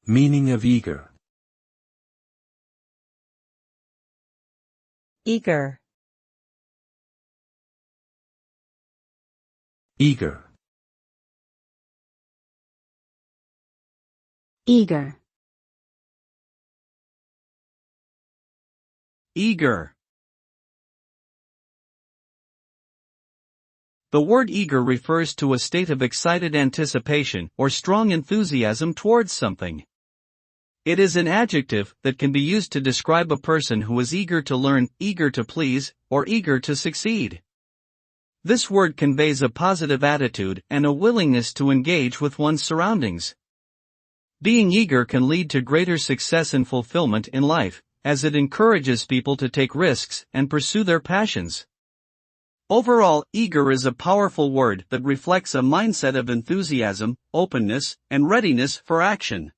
Meaning of eager. Eager. Eager. Eager. Eager. The word eager refers to a state of excited anticipation or strong enthusiasm towards something. It is an adjective that can be used to describe a person who is eager to learn, eager to please, or eager to succeed. This word conveys a positive attitude and a willingness to engage with one's surroundings. Being eager can lead to greater success and fulfillment in life, as it encourages people to take risks and pursue their passions. Overall, eager is a powerful word that reflects a mindset of enthusiasm, openness, and readiness for action.